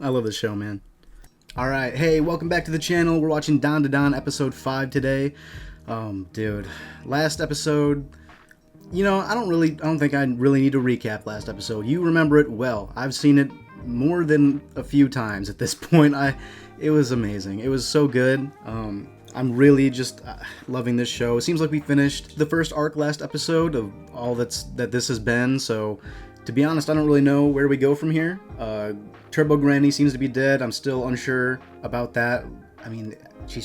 I love this show, man. Alright, hey, welcome back to the channel. We're watching Dawn to Dawn episode 5 today. Dude, last episode, I don't think I really need to recap last episode. You remember it well. I've seen it more than a few times at this point. It was amazing. It was so good. I'm really just loving this show. It seems like we finished the first arc last episode of all that this has been, so to be honest, I don't really know where we go from here. Turbo Granny seems to be dead. I'm still unsure about that. I mean, she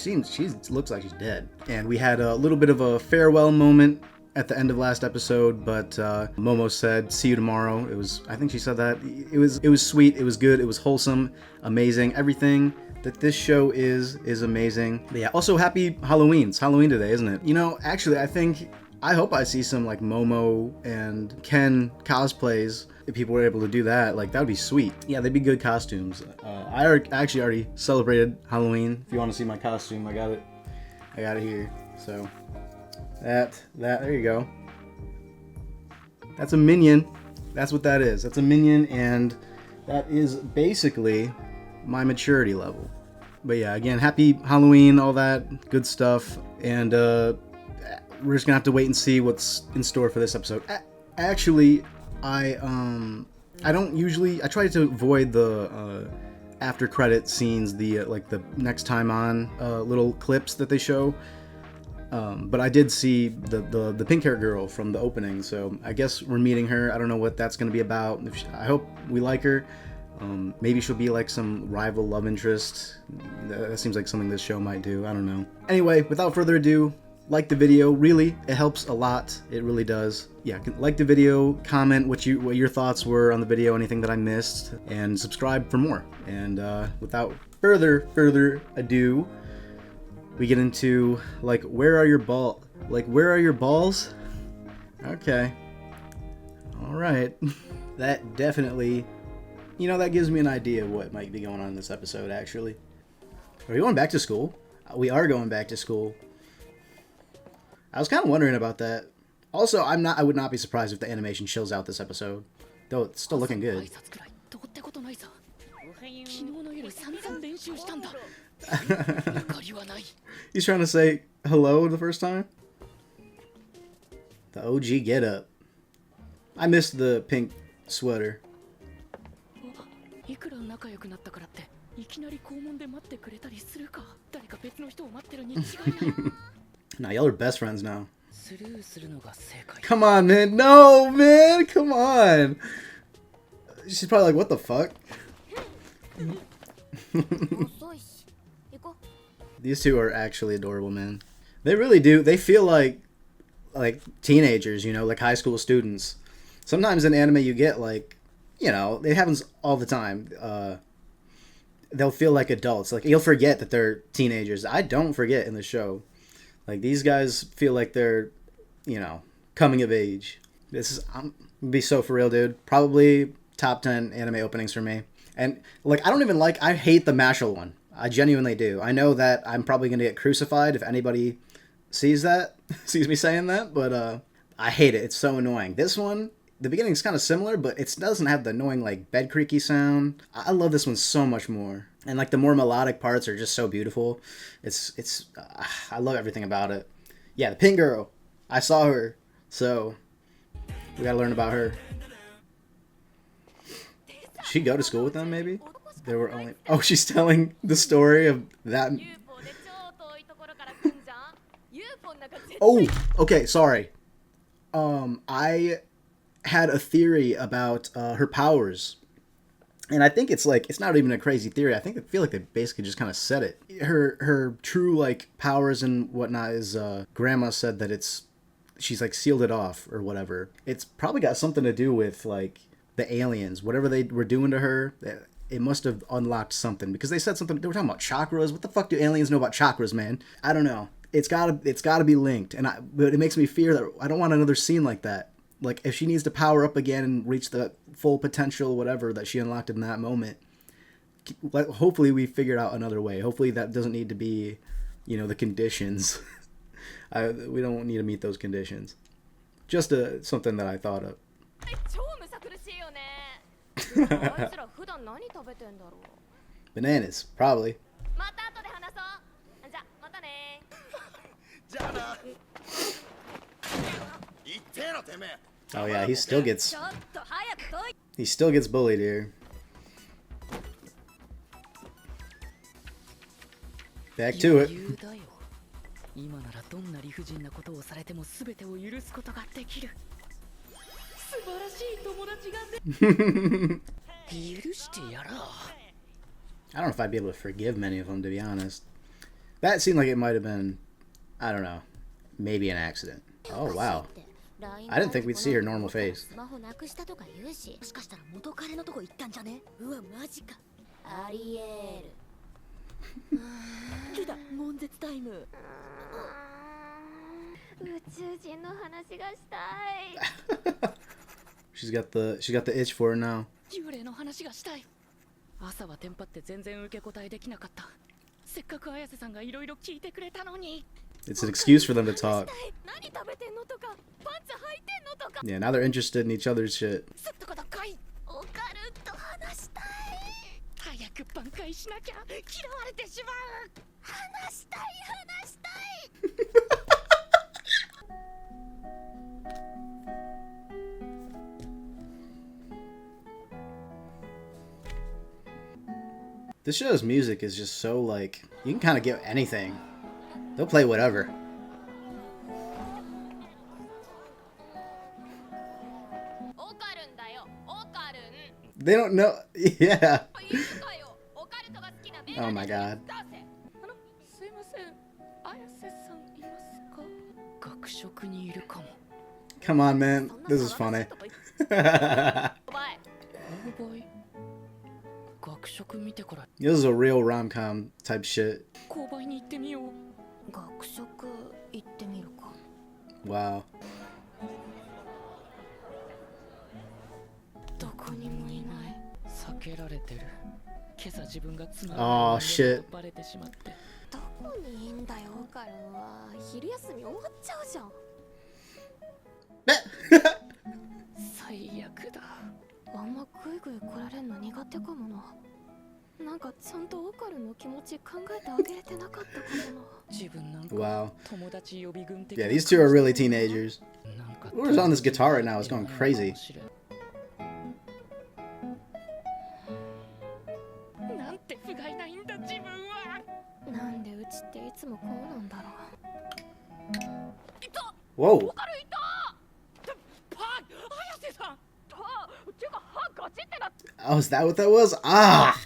looks like she's dead. And we had a little bit of a farewell moment at the end of last episode, but Momo said, "See you tomorrow." I think she said that. It was sweet. It was good. It was wholesome, amazing. Everything that this show is amazing. But yeah, also happy Halloween. It's Halloween today, isn't it? Actually, I hope I see some like Momo and Ken cosplays. If people were able to do that, like that would be sweet. Yeah, they'd be good costumes. I actually already celebrated Halloween. If you want to see my costume, I got it here. So there you go. That's a minion. That's what that is. That's a minion, and that is basically my maturity level. But yeah, again, happy Halloween, all that good stuff, and we're just gonna have to wait and see what's in store for this episode. Actually, I try to avoid the after credit scenes, the like the next time on little clips that they show. But I did see the pink hair girl from the opening, so I guess we're meeting her. I don't know what that's gonna be about. I hope we like her. Maybe she'll be like some rival love interest. That seems like something this show might do. I don't know. Anyway, without further ado, like the video. Really, it helps a lot. It really does. Yeah, like the video, comment what your thoughts were on the video, anything that I missed, and subscribe for more. And without further ado, we get into like where are your balls? Okay. All right. That definitely, that gives me an idea of what might be going on in this episode. Actually, are we going back to school? We are going back to school. I was kind of wondering about that. Also, I would not be surprised if the animation chills out this episode. Though it's still looking good. He's trying to say hello the first time? The OG get up. I missed the pink sweater. Nah, y'all are best friends now. Come on, man. No, man. Come on. She's probably like, what the fuck? These two are actually adorable, man. They really do. They feel like teenagers, like high school students. Sometimes in anime you get like, it happens all the time. They'll feel like adults. Like you'll forget that they're teenagers. I don't forget in the show. Like these guys feel like they're, coming of age. I'm be so for real, dude. Probably top 10 anime openings for me. And like I hate the Mashal one. I genuinely do. I know that I'm probably gonna get crucified if anybody sees me saying that, but I hate it. It's so annoying. This one, the beginning's kind of similar, but it doesn't have the annoying like bed creaky sound. I love this one so much more. And like the more melodic parts are just so beautiful. I love everything about it. Yeah, the pink girl. I saw her, so we gotta learn about her. She go to school with them, maybe? There were only... Oh, she's telling the story of that... Oh, okay, sorry. I had a theory about her powers. And I think it's not even a crazy theory. I feel like they basically just kind of said it. Her true like powers and whatnot is grandma said that she's like sealed it off or whatever. It's probably got something to do with like the aliens, whatever they were doing to her. It must have unlocked something because they said something. They were talking about chakras. What the fuck do aliens know about chakras, man? I don't know. It's gotta be linked, but it makes me fear that I don't want another scene like that. Like, if she needs to power up again and reach the full potential, whatever, that she unlocked in that moment, hopefully we figured out another way. Hopefully that doesn't need to be, the conditions. We don't need to meet those conditions. Just something that I thought of. Bananas, probably. Oh yeah, he still gets bullied here. Back to it. I don't know if I'd be able to forgive many of them, to be honest. That seemed like it might have been, I don't know, maybe an accident. Oh wow. I didn't think we'd see her normal face. She's got the itch for it now. It's an excuse for them to talk. Yeah, now they're interested in each other's shit. This show's music is just so, like, you can kind of get anything. They'll play whatever. They don't know. Yeah. Oh my god. Come on, man. This is funny. This is a real rom-com type shit. Wow. Oh shit. Wow. Yeah, these two are really teenagers. Whoever's on this guitar right now is going crazy. Whoa. Oh, is that what that was? Ah!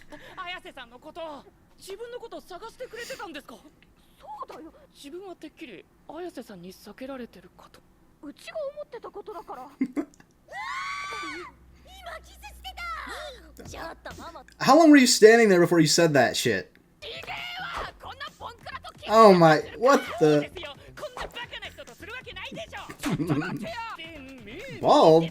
How long were you standing there before you said that shit? Oh my, what the? Bald?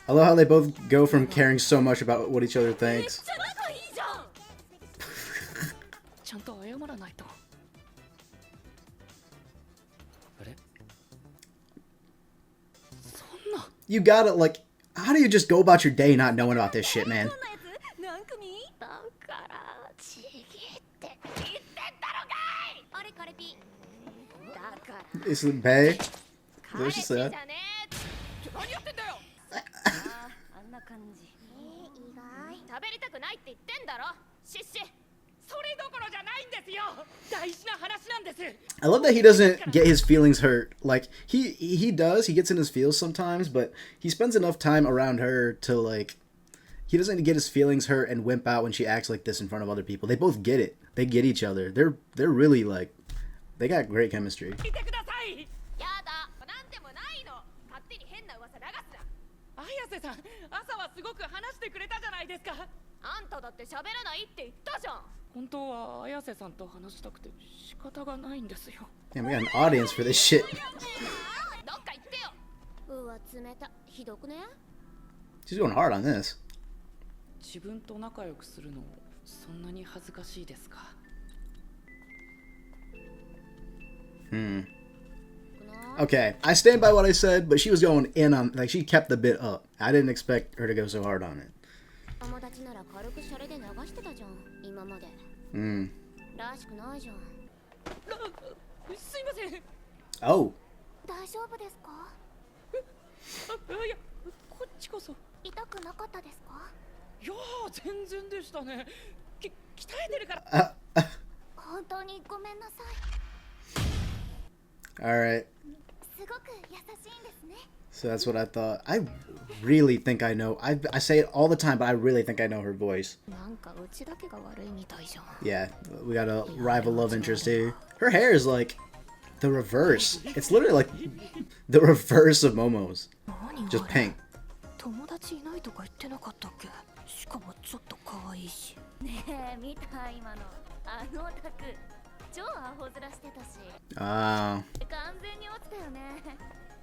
I love how they both go from caring so much about what each other thinks. You gotta, like, how do you just go about your day not knowing about this shit, man? Is it Bay? Is that what she said? I love that he doesn't get his feelings hurt. Like, he does, he gets in his feels sometimes, but he spends enough time around her to, like, he doesn't get his feelings hurt and wimp out when she acts like this in front of other people. They both get it. They get each other. They're really, like, they got great chemistry. Damn, we got an audience for this shit. She's going hard on this. Okay, I stand by what I said, but she was going in on, like, she kept the bit up. I didn't expect her to go so hard on it. Oh. 痛くなかったですか？いやー、全然でしたね。鍛えてるから。本当にごめんなさい。Alright. すごく優しいんですね。 So that's what I thought. I really think I know. I say it all the time, but I really think I know her voice. なんかうちだけが悪いみたいじゃん。 Yeah, we got a rival love interest here. Her hair is like the reverse. It's literally like the reverse of Momo's. Just pink. 友達いないとか言ってなかったっけ？しかもちょっと可愛いし。ねえ、見た今の。あのオタク、超アホ面してたし。Ah. 完全に落ちたよね。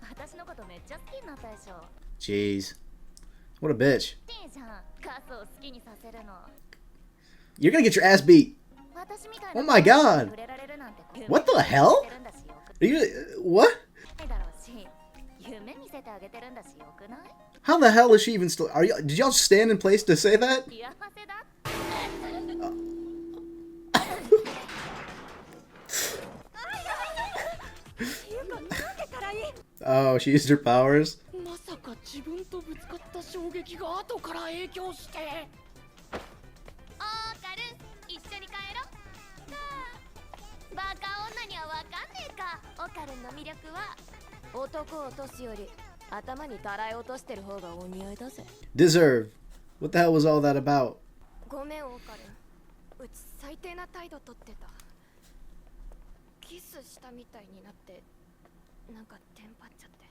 私のことめっちゃ好きになったでしょ。 Jeez. What a bitch. いいじゃん。カスを好きにさせるの。 You're gonna get your ass beat. Oh my god. What the hell? Are you what? How the hell is she even still? Are you? Did y'all stand in place to say that? Oh, she used her powers. Deserve. What the hell was all that about? ごめん、オカルン。うち最低な態度とってた。キスしたみたいになって、なんかテンパっちゃって。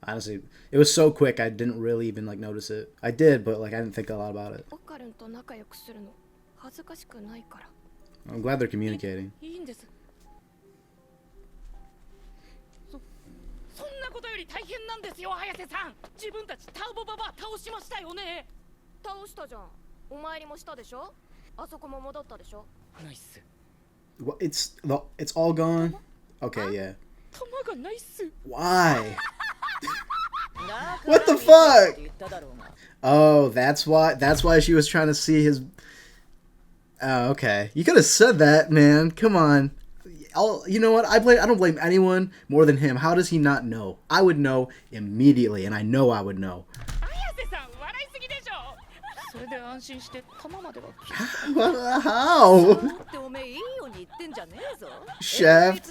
Honestly, it was so quick. I didn't really even like notice it. I did, but like I didn't think a lot about it. オカルンと仲良くするの恥ずかしくないから。I'm glad they're communicating. いいんです。そんなことより大変なんですよ、早瀬さん。自分たちターボババア倒しましたよね。倒したじゃん。お参りもしたでしょ。あそこも戻ったでしょ。ナイス。What? It's all gone. Okay, yeah. 弾がないっす。 Why? What the fuck? Oh, that's why. That's why she was trying to see his. Oh, okay. You could have said that, man. Come on. You know what? I don't blame anyone more than him. How does he not know? I would know immediately, and I know I would know. How? Chef,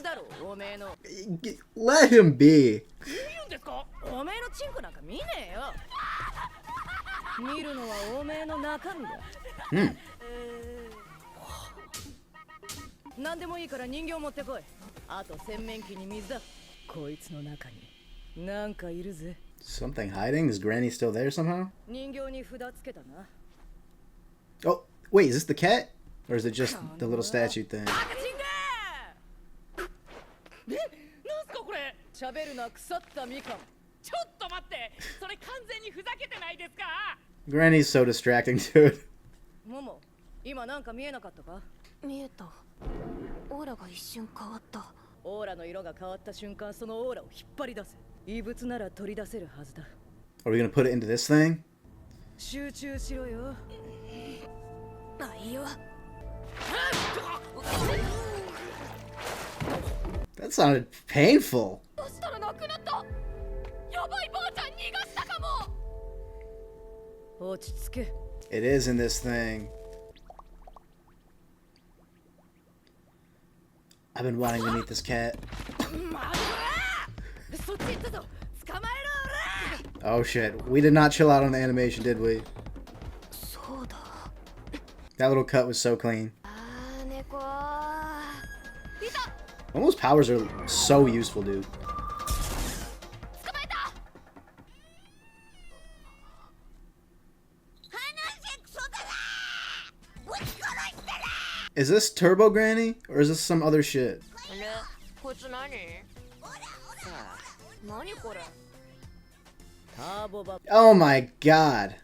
let him be. おめえのチンコなんか見ねえよ。見るのはおめえの中身だ。何でもいいから人形持ってこい。あと洗面器に水だ。こいつの中になんかいるぜ。 Something hiding? Is Granny still there somehow? 人形に札つけたな。 Oh, wait, is this the cat? Or is it just the little statue thing? なんすかこれ。喋るな腐ったみかん。ちょっと待って。それ完全にふざけてないですか。 Granny's so distracting, dude. モモ、今なんか見えなかったか。見えた。オーラが一瞬変わった。オーラの色が変わった瞬間、そのオーラを引っ張り出せ。異物なら取り出せるはずだ。 Are we gonna put it into this thing? 集中しろよ。あ、いいよ。 That sounded painful. どうしたらなくなった。やばいばあちゃん逃がしたかも。落ち着け。 It is in this thing. I've been wanting to meet this cat. Oh shit. We did not chill out on the animation, did we? That little cut was so clean. Momo's powers are so useful, dude. Is this Turbo Granny? Or is this some other shit? Oh my god.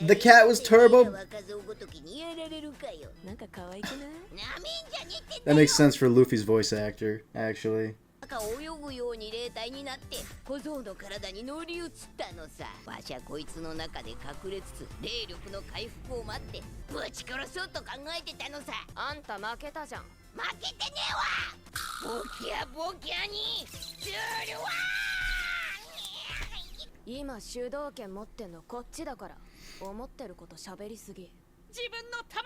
The cat was Turbo. That makes sense for Luffy's voice actor, actually. 泳ぐように霊体になって小僧の体に乗り移ったのさ。わしゃこいつの中で隠れつつ霊力の回復を待ってぶち殺そうと考えてたのさ。あんた負けたじゃん。負けてねえわ。ボキャボキャにするわ。今主導権持ってんのこっちだから。思ってること喋りすぎ。自分の弾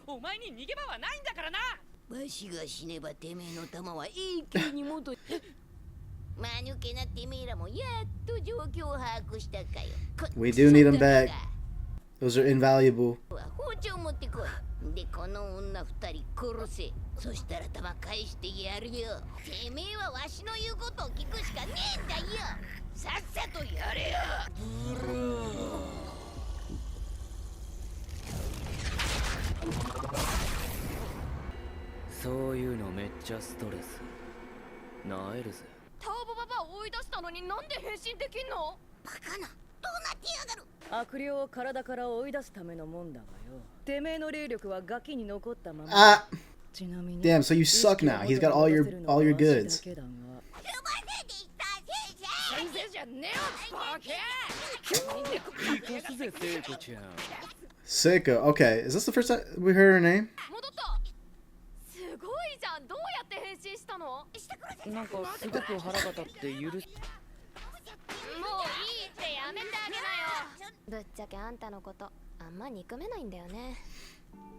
をお前に逃げ場はないんだからな。わしが死ねばてめえの弾は永久に戻る。間抜けなてめえらもやっと状況を把握したかよ。 We do need them back. Those are invaluable. 包丁持ってこい。でこの女二人殺せ。そしたら弾返してやるよ。てめえはわしの言うことを聞くしかねえんだよ。さっさとやれよ。そういうのめっちゃストレス。なえるぜ。タオボババ追い出したのになんで変身できんの？バカな、どうなってやがる。悪霊を体から追い出すためのもんだわよ。てめえの霊力はガキに残ったまま。Ah, ちなみに damn. So you suck now. He's got all your goods. すませでした先生。先生じゃねえよバケ。行かすぜ聖子ちゃん。 Seiko. Okay, is this the first time we heard her name? 戻った。すごいじゃん。どうやって変身したの？なんかすごく腹が立って許す。もういいってやめてあげなよ。ぶっちゃけあんたのことあんま憎めないんだよね。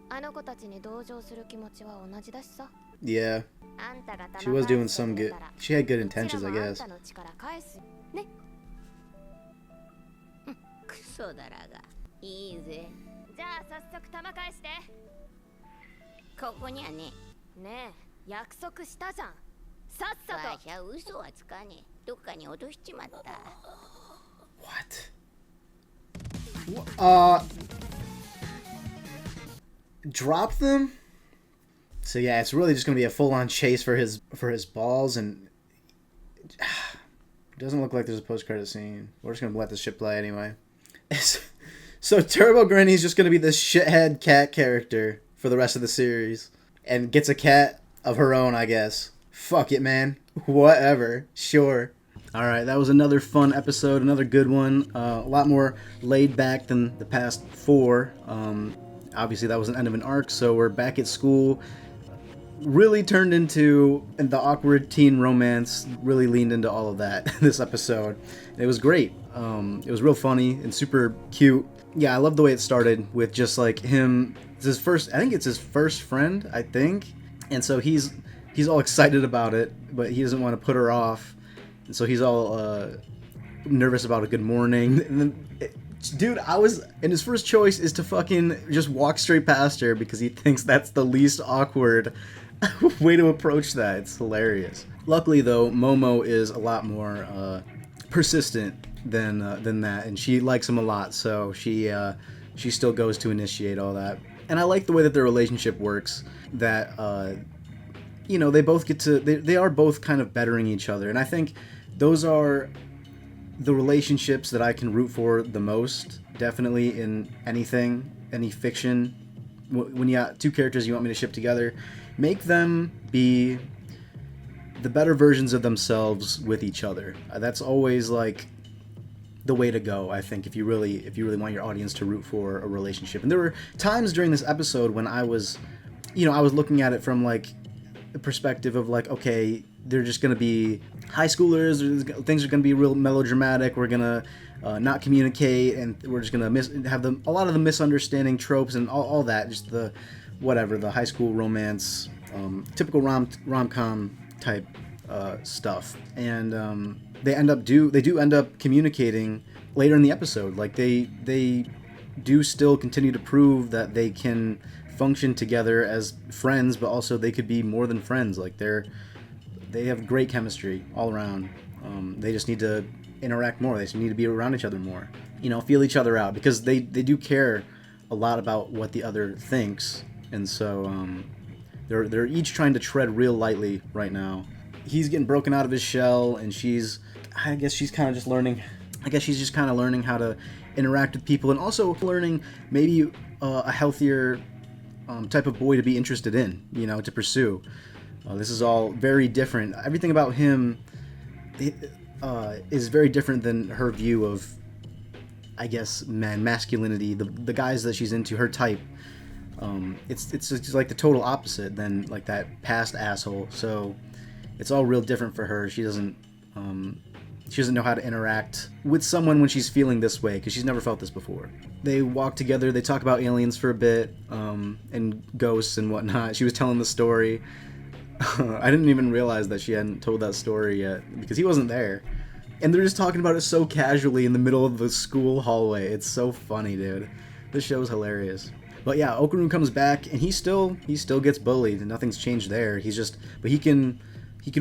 あの子たちに同情する気持ちは同じだしさ。 Yeah, あんたが she was doing some good. She had good intentions, I guess. あんたの力返すね。クソだらが。いいぜ。じゃあ早速弾返して。ここにはね。ねえ約束したじゃん。さっさと。わしゃ嘘はつかねえ。どっかに落としちまった。What? Drop them? So yeah, it's really just gonna be a full-on chase for his balls, and it doesn't look like there's a post-credit scene. We're just gonna let this shit play anyway. So Turbo Granny's just gonna be this shithead cat character for the rest of the series, and gets a cat of her own, I guess. Fuck it, man. Whatever. Sure. Alright, that was another fun episode, another good one. A lot more laid back than the past four. Obviously, that was an end of an arc, so we're back at school. Really turned into the awkward teen romance, really leaned into all of that this episode. It was great. It was real funny and super cute. Yeah, I love the way it started with just like him. It's his first, I think it's his first friend, I think. And so he's all excited about it, but he doesn't want to put her off. And so he's all nervous about a good morning. And then, dude, and his first choice is to fucking just walk straight past her because he thinks that's the least awkward way to approach that. It's hilarious. Luckily, though, Momo is a lot more persistent than that, and she likes him a lot, so she still goes to initiate all that. And I like the way that their relationship works, that you know, they both get to, they are both kind of bettering each other, and I think those are the relationships that I can root for the most, definitely in anything, any fiction. When you got two characters you want me to ship together, make them be the better versions of themselves with each other. That's always like the way to go, I think, if you really want your audience to root for a relationship. And there were times during this episode when I was looking at it from like the perspective of like, okay, they're just gonna be high schoolers, things are gonna be real melodramatic, we're gonna not communicate, and we're just gonna have a lot of the misunderstanding tropes and all that, just the high school romance, typical rom-com type stuff. And they do end up communicating later in the episode. Like they do still continue to prove that they can function together as friends, but also they could be more than friends. Like they have great chemistry all around. They just need to interact more. They just need to be around each other more. You know, feel each other out, because they do care a lot about what the other thinks, and so they're each trying to tread real lightly right now. He's getting broken out of his shell, and I guess she's kind of just learning I guess she's just kind of learning how to interact with people, and also learning maybe a healthier type of boy to be interested in, to pursue. This is all very different. Everything about him is very different than her view of, I guess, masculinity, the guys that she's into, her type. It's just like the total opposite than like that past asshole. So it's all real different for her. She doesn't know how to interact with someone when she's feeling this way, because she's never felt this before. They walk together, they talk about aliens for a bit, and ghosts and whatnot. She was telling the story. I didn't even realize that she hadn't told that story yet, because he wasn't there. And they're just talking about it so casually in the middle of the school hallway. It's so funny, dude. This show's hilarious. But yeah, Okarun comes back, and he still gets bullied, and nothing's changed there. But he can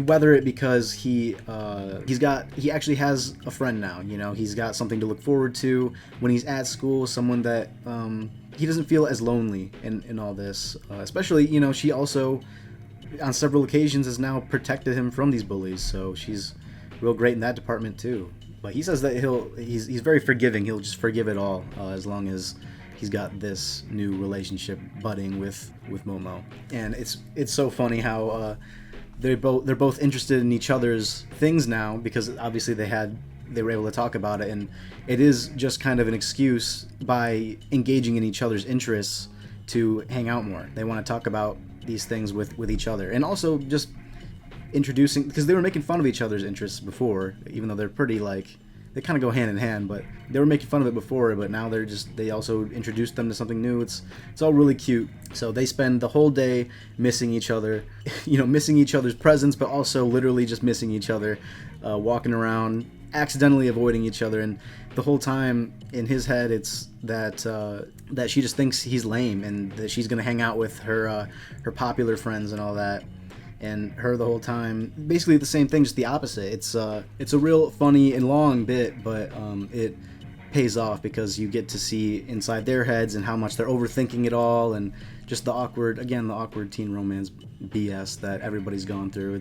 weather it because he actually has a friend now. He's got something to look forward to when he's at school. Someone that he doesn't feel as lonely in all this. Especially, she also on several occasions has now protected him from these bullies. So she's real great in that department too. But he says that he's very forgiving. He'll just forgive it all as long as he's got this new relationship budding with Momo. And it's so funny how they're both interested in each other's things now, because obviously they were able to talk about it, and it is just kind of an excuse by engaging in each other's interests to hang out more. They want to talk about these things with each other, and also just introducing, because they were making fun of each other's interests before, even though they're pretty they kind of go hand in hand, but they were making fun of it before, but now they also introduced them to something new. It's all really cute. So they spend the whole day missing each other, missing each other's presence, but also literally just missing each other, walking around, accidentally avoiding each other, and the whole time in his head it's that she just thinks he's lame, and that she's gonna hang out with her popular friends and all that. And her the whole time, basically the same thing, just the opposite. It's a real funny and long bit, but it pays off because you get to see inside their heads and how much they're overthinking it all, and just the awkward teen romance BS that everybody's gone through.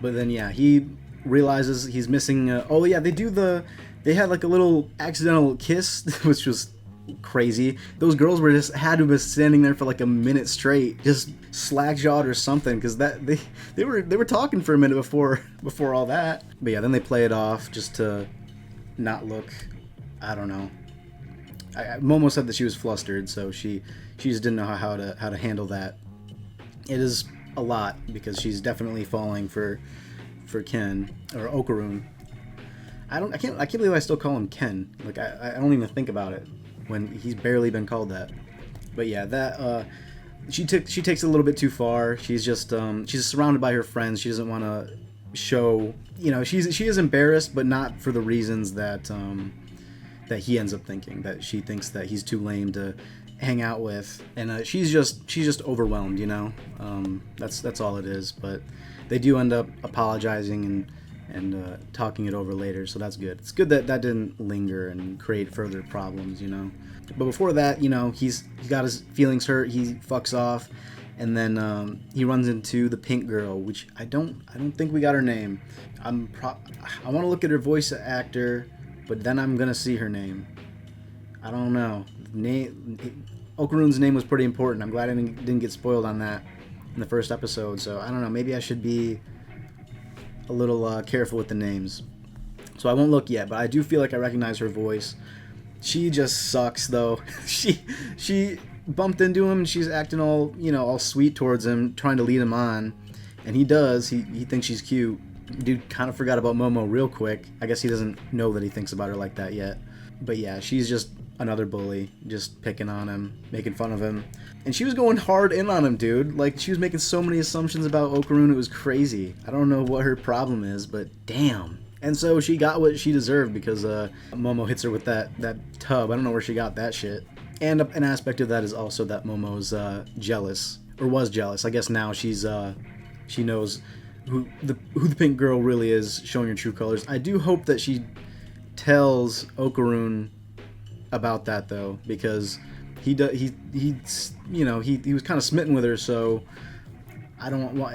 But then yeah, he realizes he's missing. They had like a little accidental kiss, which was crazy. Those girls had to have been standing there for like a minute straight, just slack-jawed or something, because they were talking for a minute before all that. But yeah, then they play it off just to not look, I don't know. Momo said that she was flustered, so she just didn't know how to handle that. It is a lot, because she's definitely falling for Ken, or Okarun. I can't believe I still call him Ken. Like I don't even think about it when he's barely been called that. But yeah, that she takes it a little bit too far. She's just she's surrounded by her friends. She doesn't want to show, she is embarrassed, but not for the reasons that that he ends up thinking, that she thinks that he's too lame to hang out with, and she's just overwhelmed. That's all it is. But they do end up apologizing and talking it over later, so that's good. It's good that didn't linger and create further problems, But before that, he's got his feelings hurt. He fucks off, and then he runs into the pink girl, which I don't think we got her name. I want to look at her voice actor, but then I'm gonna see her name. I don't know. Okarun's name was pretty important. I'm glad I didn't get spoiled on that in the first episode. So I don't know. Maybe I should be a little careful with the names. So I won't look yet, but I do feel like I recognize her voice. She just sucks, though. she bumped into him, and she's acting all sweet towards him, trying to lead him on, and he does. He thinks she's cute. Dude kind of forgot about Momo real quick. I guess he doesn't know that he thinks about her like that yet. But yeah, she's just another bully, just picking on him, making fun of him. And she was going hard in on him, dude. Like, she was making so many assumptions about Okarun, it was crazy. I don't know what her problem is, but damn. And so she got what she deserved, because Momo hits her with that tub. I don't know where she got that shit. And an aspect of that is also that Momo's jealous, or was jealous. I guess now she knows who the pink girl really is, showing her true colors. I do hope that she tells Okarun about that, though, because he was kind of smitten with her, so I don't want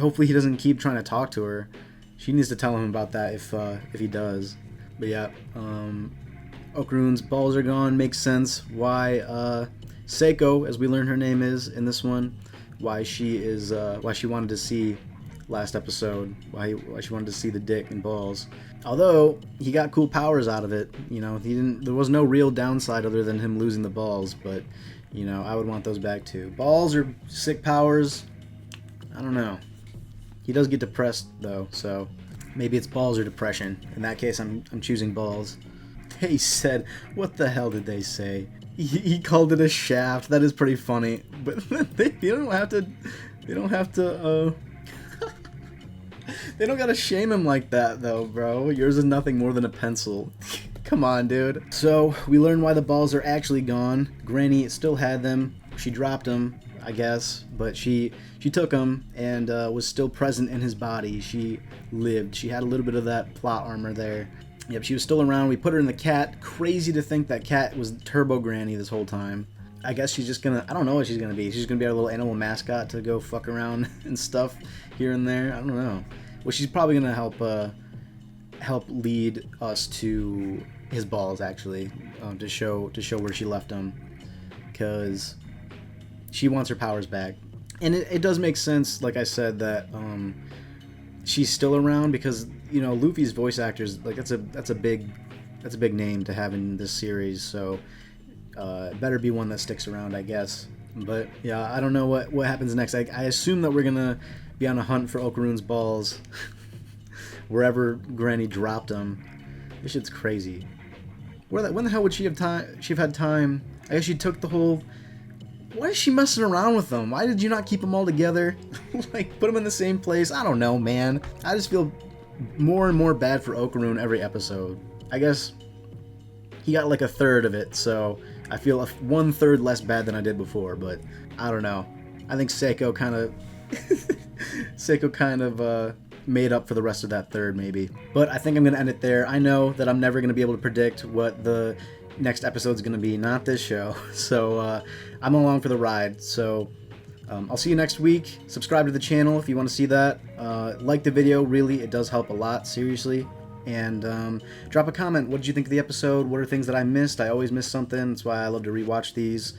hopefully he doesn't keep trying to talk to her. She needs to tell him about that if he does. But yeah, Okarun's balls are gone. Makes sense why Seiko, as we learn her name is in this one, why she wanted to see last episode, why she wanted to see the dick and balls. Although he got cool powers out of it, you know, there was no real downside other than him losing the balls. But you know, I would want those back too. Balls are sick powers. I don't know. He does get depressed though, so maybe it's balls or depression. In that case, I'm choosing balls. They said, what the hell did they say? He called it a shaft. That is pretty funny, but they don't have to. They don't have to. They don't gotta shame him like that though, bro. Yours is nothing more than a pencil. Come on, dude. So we learn why the balls are actually gone. Granny still had them. She dropped them, I guess, but she took them and was still present in his body. She lived. She had a little bit of that plot armor there. Yep, she was still around. We put her in the cat. Crazy to think that cat was Turbo Granny this whole time. I guess she's just gonna, I don't know what she's gonna be. She's gonna be our little animal mascot to go fuck around and stuff here and there. I don't know. Well, she's probably gonna help lead us to his balls, actually, to show where she left them, because she wants her powers back. And it does make sense, like I said, that she's still around, because you know Luffy's voice actors, like that's a big name to have in this series, so it better be one that sticks around, I guess. But yeah, I don't know what happens next. I assume that we're gonna be on a hunt for Okarun's balls wherever Granny dropped them. This shit's crazy. When the hell would she have time? She've had time. I guess she took the whole. Why is she messing around with them? Why did you not keep them all together? Like, put them in the same place? I don't know, man. I just feel more and more bad for Okarun every episode. I guess he got like a third of it, so I feel 1/3 less bad than I did before, but I don't know. I think Seiko kind of made up for the rest of that third, maybe. But I think I'm going to end it there. I know that I'm never going to be able to predict what the next episode's going to be, not this show. So I'm along for the ride. So I'll see you next week. Subscribe to the channel if you want to see that. Like the video, really, it does help a lot, seriously. And drop a comment. What did you think of the episode? What are things that I missed? I always miss something. That's why I love to rewatch these.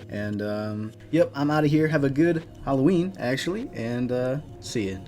And yep, I'm out of here. Have a good Halloween, actually, and see you.